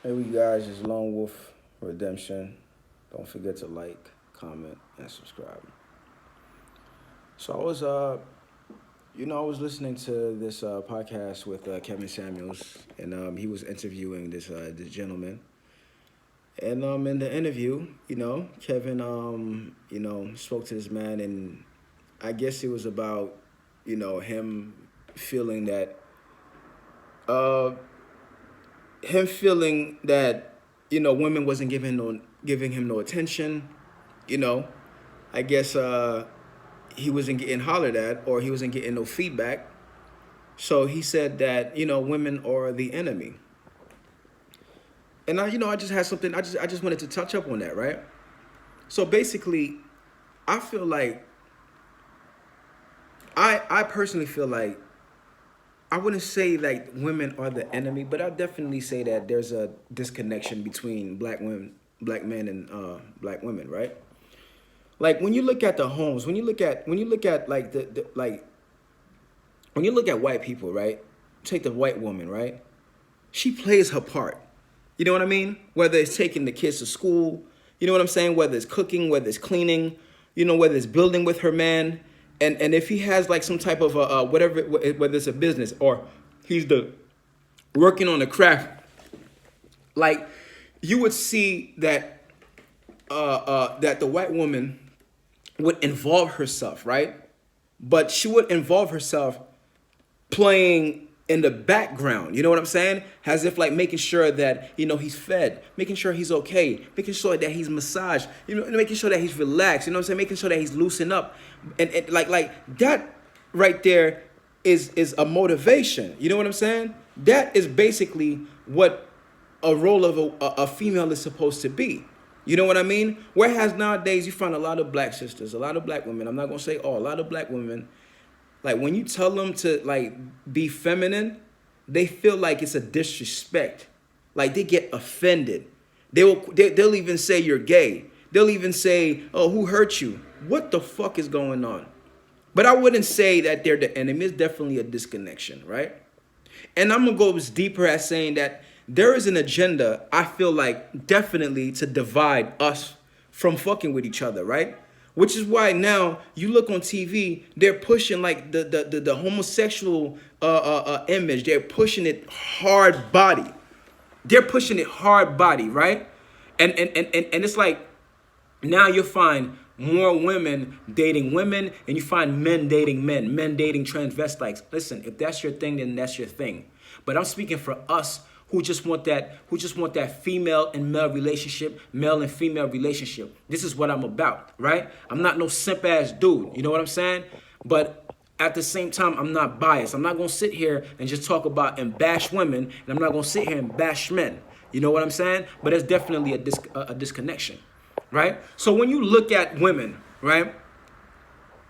Hey, you guys, it's Lone Wolf Redemption. Don't forget to like, comment, and subscribe. So I was listening to this podcast with Kevin Samuels, and he was interviewing this gentleman. And in the interview, Kevin, spoke to this man, and I guess it was about, him feeling that, uh, women wasn't giving him no attention. You know, I guess he wasn't getting hollered at, or he wasn't getting no feedback. So he said that women are the enemy. And I just had something. I just wanted to touch up on that, right? So basically, I feel like I personally feel like I wouldn't say like women are the enemy, but I definitely say that there's a disconnection between black men, and black women, right? Like when you look at the homes, when you look at like the like when you look at white people, right? Take the white woman, right? She plays her part. You know what I mean? Whether it's taking the kids to school, you know what I'm saying? Whether it's cooking, whether it's cleaning, whether it's building with her man, and if he has like some type of whatever, whether it's a business or he's the working on the craft, like you would see that that the white woman would involve herself, right? But she would involve herself playing in the background. You know what I'm saying? As if like making sure that he's fed, making sure he's okay, making sure that he's massaged, making sure that he's relaxed. You know what I'm saying? Making sure that he's loosened up, and like that right there is a motivation. You know what I'm saying? That is basically what a role of a female is supposed to be. You know what I mean? Whereas nowadays you find a lot of black sisters, a lot of black women. I'm not gonna say all, a lot of black women. Like when you tell them to like be feminine, they feel like it's a disrespect. Like they get offended. They'll even say you're gay. They'll even say, "Oh, who hurt you?" What the fuck is going on? But I wouldn't say that they're the enemy. It's definitely a disconnection, right? And I'm gonna go as deeper as saying that there is an agenda, I feel like, definitely to divide us from fucking with each other, right? Which is why now you look on TV, they're pushing like the homosexual image. They're pushing it hard body. They're pushing it hard body, right? And it's like now you find more women dating women, and you find men dating men dating transvestites. Listen, if that's your thing, then that's your thing. But I'm speaking for us who just want that female and male relationship, male and female relationship. This is what I'm about, right? I'm not no simp ass dude. You know what I'm saying? But at the same time, I'm not biased. I'm not gonna sit here and just talk about and bash women, and I'm not gonna sit here and bash men. You know what I'm saying? But there's definitely a disconnection, right? So when you look at women, right,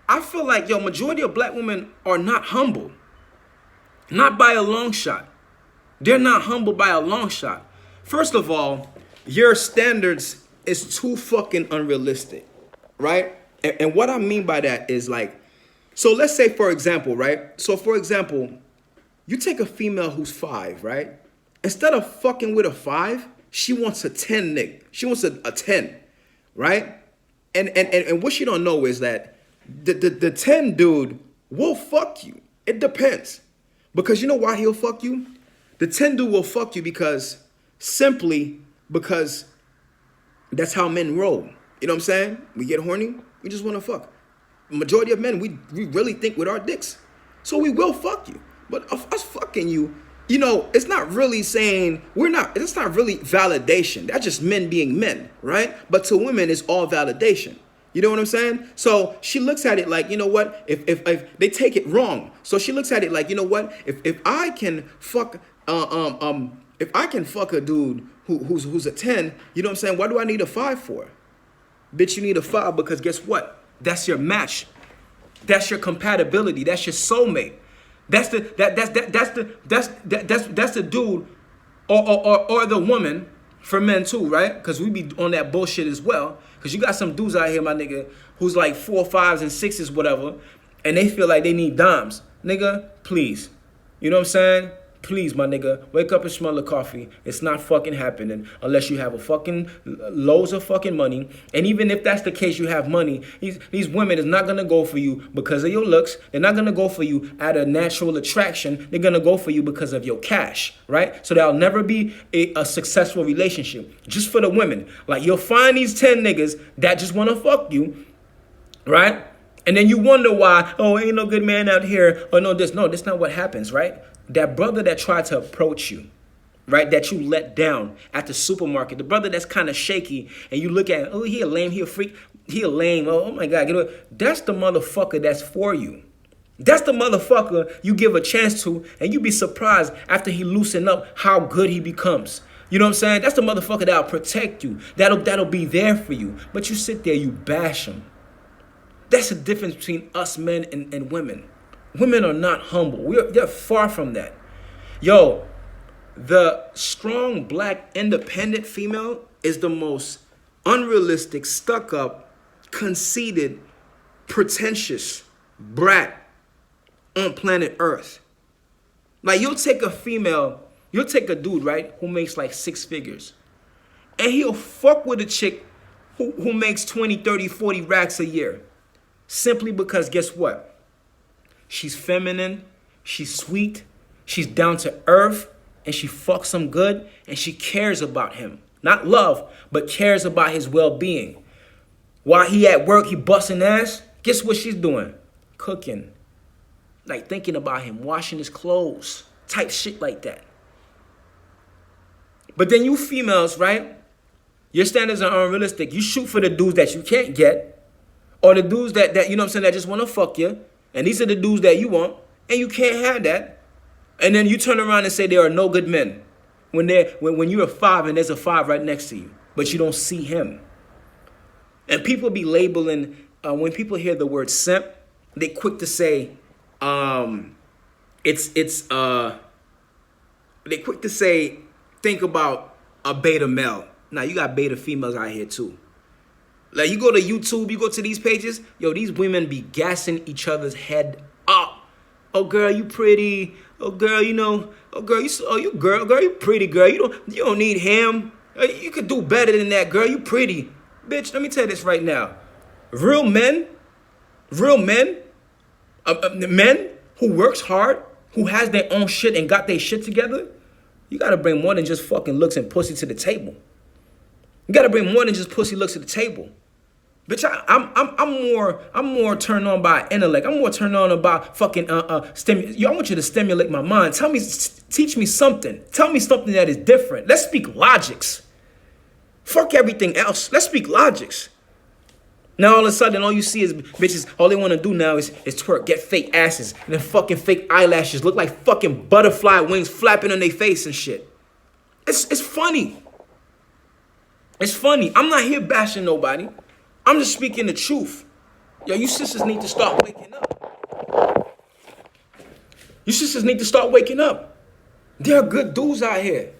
I feel like majority of black women are not humble, not by a long shot. They're not humble by a long shot. First of all, your standards is too fucking unrealistic, right? And what I mean by that is like, so let's say for example, right? So for example, you take a female who's 5, right? Instead of fucking with a 5, she wants a 10, Nick. She wants a 10, right? And what she don't know is that the 10 dude will fuck you. It depends. Because you know why he'll fuck you? The 10 dude will fuck you simply because that's how men roll. You know what I'm saying? We get horny, we just want to fuck. Majority of men, we really think with our dicks. So we will fuck you. But of us fucking you, it's not really saying, it's not really validation. That's just men being men, right? But to women, it's all validation. You know what I'm saying? So she looks at it like, you know what? If they take it wrong. So she looks at it like, you know what? If I can fuck if I can fuck a dude who's a 10, you know what I'm saying? Why do I need a 5 for? Bitch, you need a 5 because guess what? That's your match. That's your compatibility. That's your soulmate. That's the dude or the woman for men too, right? Because we be on that bullshit as well. Because you got some dudes out here, my nigga, who's like 4, 5s, and 6s, whatever, and they feel like they need dimes. Nigga, please. You know what I'm saying? Please, my nigga, wake up and smell the coffee. It's not fucking happening unless you have a fucking loads of fucking money. And even if that's the case, you have money. These women is not gonna go for you because of your looks. They're not gonna go for you out of natural attraction. They're gonna go for you because of your cash, right? So there'll never be a successful relationship. Just for the women, like you'll find these 10 niggas that just wanna fuck you, right? And then you wonder why, oh, ain't no good man out here. Oh, no, that's not what happens, right? That brother that tried to approach you, right, that you let down at the supermarket, the brother that's kind of shaky, and you look at him, oh, he a lame, he a freak, he a lame, oh my God, get away. That's the motherfucker that's for you. That's the motherfucker you give a chance to, and you be surprised after he loosen up how good he becomes. You know what I'm saying? That's the motherfucker that'll protect you, that'll be there for you. But you sit there, you bash him. That's the difference between us men and women. Women are not humble. They're far from that. Yo, the strong, black, independent female is the most unrealistic, stuck up, conceited, pretentious brat on planet Earth. Like you'll take a dude, right, who makes like 6 figures. And he'll fuck with a chick who makes 20, 30, 40 racks a year. Simply because guess what? She's feminine, she's sweet, she's down to earth, and she fucks him good, and she cares about him. Not love, but cares about his well-being. While he at work, he busting ass, guess what she's doing? Cooking. Like thinking about him, washing his clothes, type shit like that. But then you females, right? Your standards are unrealistic. You shoot for the dudes that you can't get, or the dudes that you know what I'm saying, that just want to fuck you. And these are the dudes that you want, and you can't have that. And then you turn around and say there are no good men when you're a 5 and there's a 5 right next to you, but you don't see him. And people be labeling, when people hear the word simp, they quick to say, they quick to say, think about a beta male. Now you got beta females out here too. Like you go to YouTube, you go to these pages, yo, these women be gassing each other's head up. Oh girl, you pretty. Oh girl, you know. Oh girl, you pretty girl. You don't need him. You could do better than that, girl. You pretty. Bitch, let me tell you this right now. Real men, men who works hard, who has their own shit and got their shit together, you gotta bring more than just fucking looks and pussy to the table. You gotta bring more than just pussy looks to the table. Bitch, I'm more turned on by intellect. I'm more turned on about fucking Yo, I want you to stimulate my mind. Teach me something. Tell me something that is different. Let's speak logics. Fuck everything else. Let's speak logics. Now all of a sudden, all you see is bitches. All they want to do now is twerk, get fake asses, and then fucking fake eyelashes, look like fucking butterfly wings flapping on their face and shit. It's funny. It's funny. I'm not here bashing nobody. I'm just speaking the truth. Yo, you sisters need to start waking up. You sisters need to start waking up. There are good dudes out here.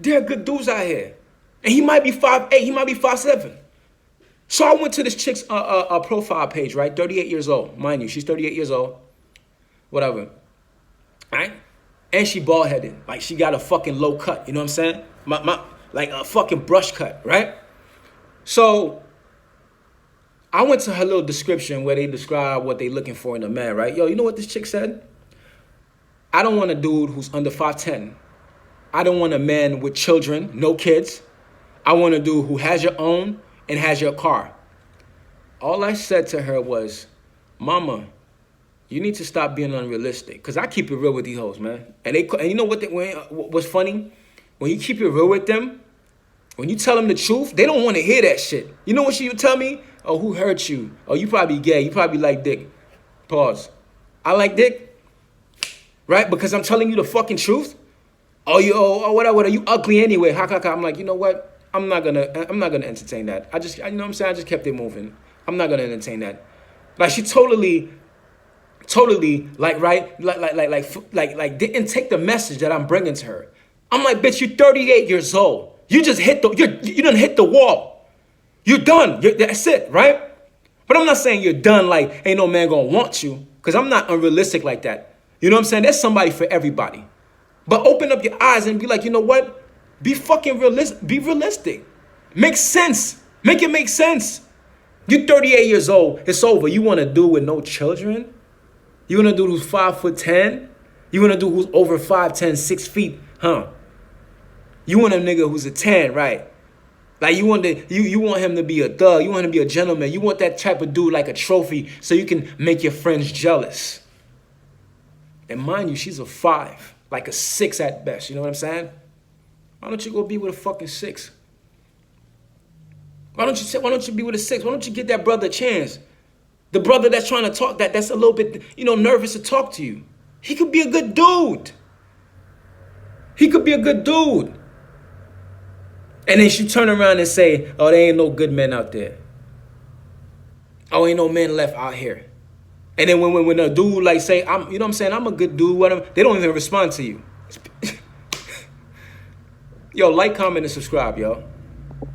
And he might be 5'8", he might be 5'7". So I went to this chick's profile page, right? 38 years old. Mind you, she's 38 years old. Whatever. Right? And she bald-headed. Like, she got a fucking low cut. You know what I'm saying? Like a fucking brush cut, right? So I went to her little description where they describe what they looking for in a man, right? Yo, you know what this chick said? I don't want a dude who's under 5'10". I don't want a man with children, no kids. I want a dude who has your own and has your car. All I said to her was, Mama, you need to stop being unrealistic. Because I keep it real with these hoes, man. And you know what's funny? When you keep it real with them, when you tell them the truth, they don't want to hear that shit. You know what she would tell me? Oh, who hurt you? Oh, you probably gay. You probably like dick. Pause. I like dick? Right? Because I'm telling you the fucking truth? Oh, whatever. You ugly anyway. Ha. I'm like, you know what? I'm not gonna entertain that. You know what I'm saying? I just kept it moving. I'm not gonna entertain that. Like she totally, like, right? Like didn't take the message that I'm bringing to her. I'm like, bitch, you're 38 years old. You just you done hit the wall. You're done. That's it, right? But I'm not saying you're done like ain't no man gonna want you, because I'm not unrealistic like that. You know what I'm saying? There's somebody for everybody. But open up your eyes and be like, you know what? Be fucking realistic. Be realistic. Make sense. Make it make sense. You're 38 years old. It's over. You want to do with no children? You want to do who's 5'10"? You want to do who's over 5'10", 6 feet? Huh? You want a nigga who's a 10, right? Like you want him to be a thug. You want him to be a gentleman. You want that type of dude like a trophy so you can make your friends jealous. And mind you, she's a 5, like a 6 at best. You know what I'm saying? Why don't you go be with a fucking 6? Why don't you be with a 6? Why don't you get that brother a chance? The brother that's trying to talk, that's a little bit, nervous to talk to you. He could be a good dude. He could be a good dude. And then she turn around and say, oh, there ain't no good men out there. Oh, ain't no men left out here. And then when a dude like say, I'm a good dude, whatever, they don't even respond to you. Yo, like, comment, and subscribe, yo.